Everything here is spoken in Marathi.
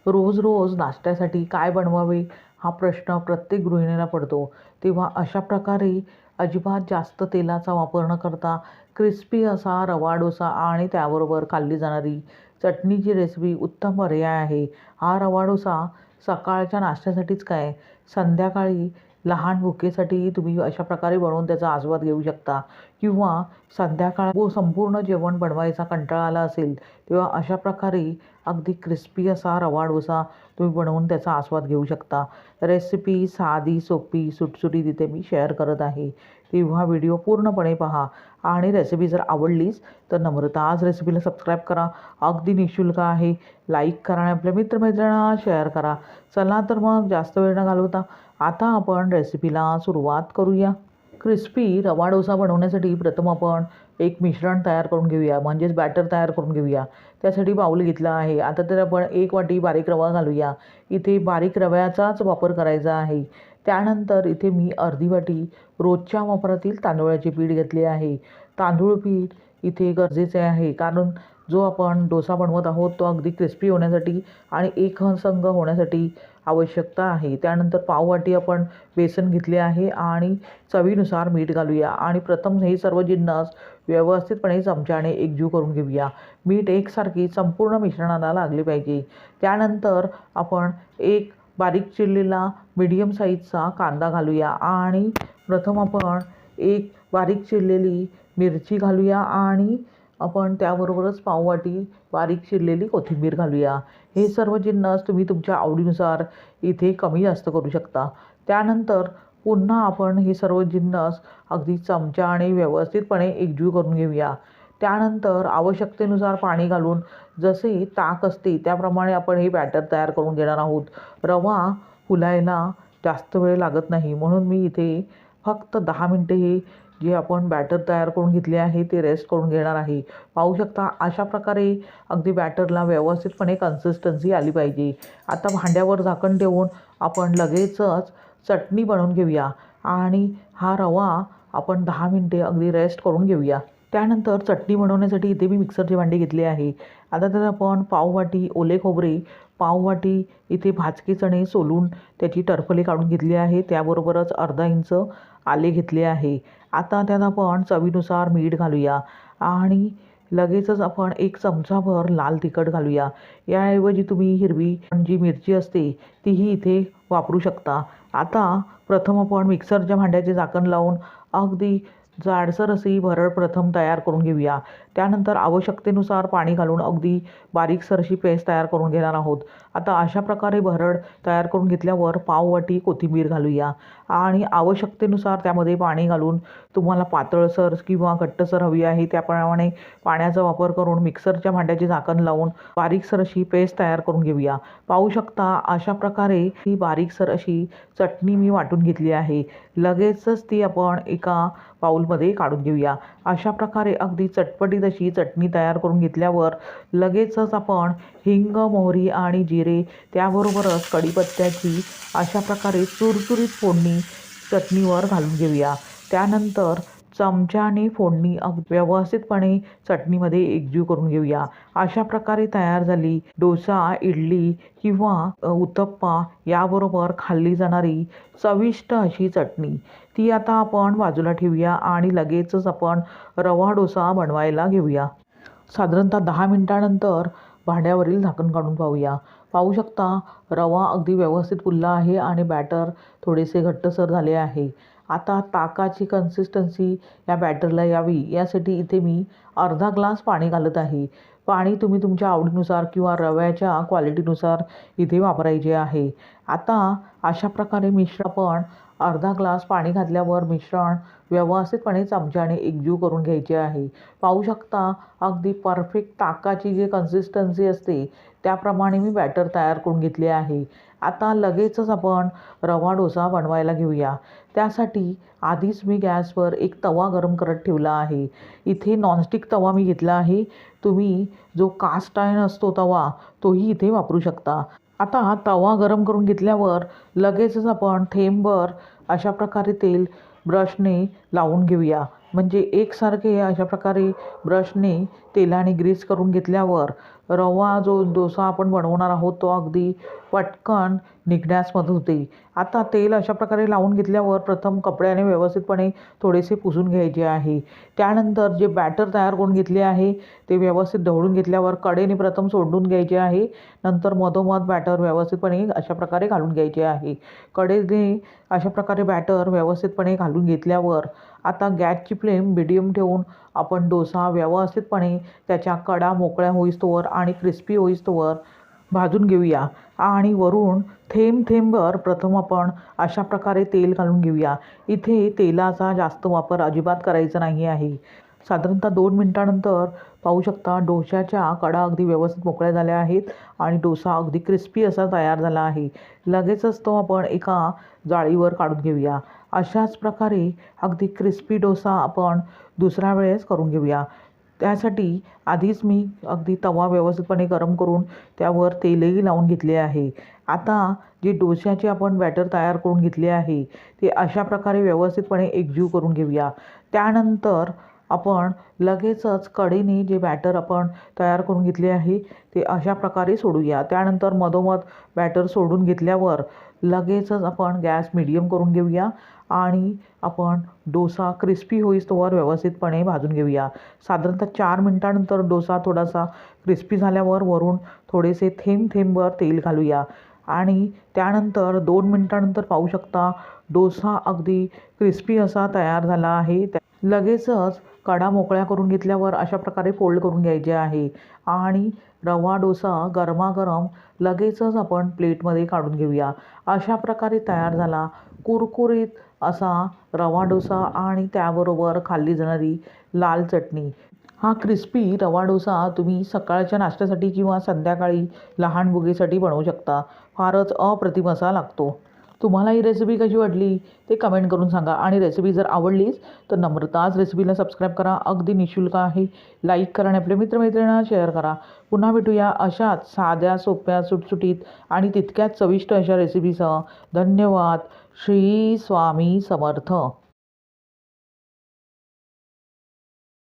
रोज रोज नाश्त्यासाठी काय बनवावे हा प्रश्न प्रत्येक गृहिणीला पडतो. तेव्हा अशा प्रकारे अजिबात जास्त तेलाचा वापर न करता क्रिस्पी असा रवा डोसा आणि त्याबरोबर खाल्ली जाणारी चटणीची रेसिपी उत्तम पर्याय आहे. हा रवा डोसा सकाळच्या नाश्त्यासाठीच काय, संध्याकाळी लहान भुकेसाठी तुम्ही अशा प्रकारे बनवून त्याचा आस्वाद घेऊ शकता. किंवा संध्याकाळ संपूर्ण जेवण बनवायचा कंटाळा आला असेल तेव्हा अशा प्रकारे अगदी क्रिस्पी असा रवा डोसा तुम्ही बनवून त्याचा आस्वाद घेऊ शकता. रेसिपी साधी, सोपी, सुटसुटीत इथे मी शेअर करत आहे. तेव्हा व्हिडिओ पूर्णपणे पहा आणि रेसिपी जर आवडलीच तर नम्रता आज रेसिपीला सबस्क्राईब करा. अगदी निःशुल्क आहे. लाईक करा आणि आपल्या मित्रमैत्रिणींना शेअर करा. चला तर मग जास्त वेळ न घालवता आता आपण रेसिपीला सुरुवात करूया. क्रिस्पी रवा डोसा बनवण्यासाठी प्रथम आपण एक मिश्रण तयार करून घेऊया, म्हणजेच बॅटर तयार करून घेऊया. त्यासाठी बाउल घेतला आहे. आता तर आपण 1 वाटी बारीक रवा घालूया. इथे बारीक रव्याचाच वापर करायचा आहे. त्यानंतर इथे मी अर्धी वाटी रोजच्या वापरातील तांदूळाचे पीठ घेतले आहे. तांदूळ पीठ इथे गरजेचे आहे, कारण जो आपण डोसा बनवत आहोत तो अगदी क्रिस्पी होण्यासाठी आणि एकसंग होण्यासाठी आवश्यकता आहे. त्यानंतर पाववाटी आपण बेसन घेतले आहे आणि चवीनुसार मीठ घालूया आणि प्रथम हे सर्व जिन्नस व्यवस्थितपणे चमच्याने एकजीव करून घेऊया. मीठ एकसारखी संपूर्ण मिश्रणाला लागले पाहिजे. त्यानंतर आपण एक बारीक चिरलेला मीडियम साईजचा कांदा घालूया आणि प्रथम आपण एक बारीक चिरलेली मिरची घालूया आणि आपण त्याबरोबरच पाववाटी बारीक चिरलेली कोथिंबीर घालूया. हे सर्व जिन्नस तुम्ही तुमच्या आवडीनुसार इथे कमी जास्त करू शकता. त्यानंतर पुन्हा आपण हे सर्व जिन्नस अगदी चमच्याने व्यवस्थितपणे एकजीव करून घेऊया. त्यानंतर आवश्यकतेनुसार पाणी घालून जसे ताक असते त्याप्रमाणे आपण हे बॅटर तयार करून घेणार आहोत. रवा फुलायला जास्त वेळ लागत नाही, म्हणून मी इथे फक्त 10 मिनटे हे जे आपण बॅटर तयार करून घेतले आहे ते रेस्ट करून घेणार आहे. पाहू शकता अशा प्रकारे अगदी बॅटरला व्यवस्थितपणे कन्सिस्टन्सी आली पाहिजे. आता भांड्यावर झाकण ठेवून आपण लगेचच चटणी बनवून घेऊया आणि हा रवा आपण 10 मिनटे अगदी रेस्ट करून घेऊया. त्यानंतर चटणी बनवण्यासाठी इथे मी मिक्सरचे भांडे घेतले आहे. आता तर आपण पाववाटी ओले खोबरे, पाववाटी इथे भाजके चणे सोलून त्याची टरफले काढून घेतली आहे. त्याबरोबरच अर्धा इंच आले घेतले आहे. आता त्यात आपण चवीनुसार मीठ घालूया आणि लगेचच आपण 1 चमचाभर लाल तिखट घालूया. याऐवजी तुम्ही हिरवी जी मिरची असते तीही इथे वापरू शकता. आता प्रथम आपण मिक्सरच्या भांड्याचे झाकण लावून अगदी जाडसर अशी भरड प्रथम तयार करून घेऊया. त्यानंतर आवश्यकतेनुसार पाणी घालून अगदी बारीकसर अशी पेस्ट तयार करून घेणार आहोत. आता अशा प्रकारे भरड तयार करून घेतल्यावर पाववाटी कोथिंबीर घालूया आणि आवश्यकतेनुसार त्यामध्ये पाणी घालून तुम्हाला पातळसर किंवा घट्टसर हवी आहे त्याप्रमाणे पाण्याचा वापर करून मिक्सरच्या भांड्याचे झाकण लावून बारीकसर अशी पेस्ट तयार करून घेऊया. पाहू शकता अशा प्रकारे ही बारीकसर अशी चटणी मी वाटून घेतली आहे. लगेचच ती आपण एका बाउलमध्ये काढून घेऊया. अशा प्रकारे अगदी चटपटीत अशी चटणी तयार करून घेतल्यावर लगेचच आपण हिंग, मोहरी आणि जिरे त्याबरोबरच कढीपत्त्याची अशा प्रकारे चुरचुरीत फोडणी चटणीवर घालून घेऊया. त्यानंतर चमच्याने फोडणी व्यवस्थितपणे चटणीमध्ये एकजीव करून घेऊया. अशा प्रकारे तयार झाली डोसा, इडली किंवा उत्तप्पा याबरोबर खाल्ली जाणारी चविष्ट अशी चटणी. ती आता आपण बाजूला ठेवूया आणि लगेचच आपण रवा डोसा बनवायला घेऊया. साधारणतः 10 मिनिटानंतर भांड्यावरील झाकण काढून पाहूया. पाहू शकता रवा अगदी व्यवस्थित फुलला आहे आणि बॅटर थोडेसे घट्टसर झाले आहे. आता ताकाची कन्सिस्टन्सी या बॅटरला यावी यासाठी इथे मी अर्धा ग्लास पाणी घालत आहे. पाणी तुम्ही तुमच्या आवडीनुसार किंवा रव्याच्या क्वालिटीनुसार इथे वापरायचे आहे. आता अशा प्रकारे मिश्रण आपण अर्धा ग्लास पाणी घातल्यावर मिश्रण व्यवस्थितपणे चमच्याने एकजीव करून घ्यायचे आहे. पाहू शकता अगदी परफेक्ट ताकाची जी कन्सिस्टन्सी असते त्याप्रमाणे मी बॅटर तयार करून घेतले आहे. आता लगेचच आपण रवा डोसा बनवायला घेऊया. त्यासाठी आधीच मी गॅसवर एक तवा गरम करत ठेवला आहे. इथे नॉनस्टिक तवा मी घेतला आहे. तुम्ही जो कास्ट आयर्न असतो तवा तोही इथे वापरू शकता. आता हा तवा गरम करून घेतल्यावर लगेचच आपण थेंबभर अशा प्रकारे तेल ब्रशने लावून घेऊया. म्हणजे एकसारखे अशा प्रकारे ब्रशने तेलाने ग्रीस करून घेतल्यावर रवा जो डोसा आपण बनवणार आहोत तो अगदी पटकन निघण्यास मदत होते. आता तेल अशा प्रकारे लावून घेतल्यावर प्रथम कपड्याने व्यवस्थितपणे थोडेसे पुसून घ्यायचे आहे. त्यानंतर जे बॅटर तयार करून घेतले आहे ते व्यवस्थित ढवळून घेतल्यावर कडेने प्रथम सोडून घ्यायचे आहे. नंतर मधोमध बॅटर व्यवस्थितपणे अशा प्रकारे घालून घ्यायचे आहे. कडेने अशा प्रकारे बॅटर व्यवस्थितपणे घालून घेतल्यावर आता गॅसची फ्लेम मीडियम ठेवून आपण डोसा व्यवस्थितपणे त्याच्या कडा मोकळ्या होईस्तोवर आणि क्रिस्पी होईस्तोवर भाजून घेऊया. आणि वरून थेंब थेंबभर प्रथम आपण अशा प्रकारे तेल घालून घेऊया. इथे तेलाचा जास्त वापर अजिबात करायचा नाही आहे. साधारणतः 2 मिनिटानंतर पाहू शकता डोशाच्या कडा अगदी व्यवस्थित मोकळ्या झाल्या आहेत आणि डोसा अगदी क्रिस्पी असा तयार झाला आहे. लगेचच तो आपण एका जाळीवर काढून घेऊया. अशाच प्रकारे अगदी क्रिस्पी डोसा आपण दुसऱ्या वेळेस करून घेऊया. त्यासाठी आधीच मी अगदी तवा व्यवस्थितपणे गरम करून त्यावर तेलही लावून घेतले आहे. आता जे डोश्याचे आपण बॅटर तयार करून घेतले आहे ते अशा प्रकारे व्यवस्थितपणे एकजीव करून घेऊया. त्यानंतर आपण लगेचच कढईने जे बॅटर आपण तयार करून घेतले आहे ते अशा प्रकारे सोडूया. त्यानंतर मधोमध बॅटर सोडून घेतल्यावर लगेचच आपण गॅस मीडियम करून घेऊया आणि आपण डोसा क्रिस्पी होईस्तोवर व्यवस्थितपणे भाजून घेऊया. साधारणतः 4 मिनिटानंतर डोसा थोडासा क्रिस्पी झाल्यावर वरून थोडेसे थेंब थेंबभर तेल घालूया आणि त्यानंतर 2 मिनिटानंतर पाहू शकता डोसा अगदी क्रिस्पी असा तयार झाला आहे. लगेचच कडा मोकळ्या करून घेतल्यावर अशा प्रकारे फोल्ड करून घ्यायचे आहे आणि रवा डोसा गरमागरम लगेचच आपण प्लेटमध्ये काढून घेऊया. अशा प्रकारे तयार झाला कुरकुरीत असा रवा डोसा आणि त्याबरोबर खाल्ली जाणारी लाल चटणी. हा क्रिस्पी रवा डोसा तुम्ही सकाळच्या नाश्त्यासाठी किंवा संध्याकाळी लहान मुलीसाठी बनवू शकता. फारच अप्रतिम असा लागतो. तुम्हाला ही रेसिपी कशी वाटली ते कमेंट करून सांगा आणि रेसिपी जर आवडलीच तर नम्रताज रेसिपीला सबस्क्राईब करा. अगदी निःशुल्क आहे. लाईक करा आणि आपल्या मित्रमैत्रिणींना शेअर करा. पुन्हा भेटूया अशाच साध्या सोप्या सुटसुटीत आणि तितक्याच चविष्ट अशा रेसिपीसह. धन्यवाद. श्री स्वामी समर्थ.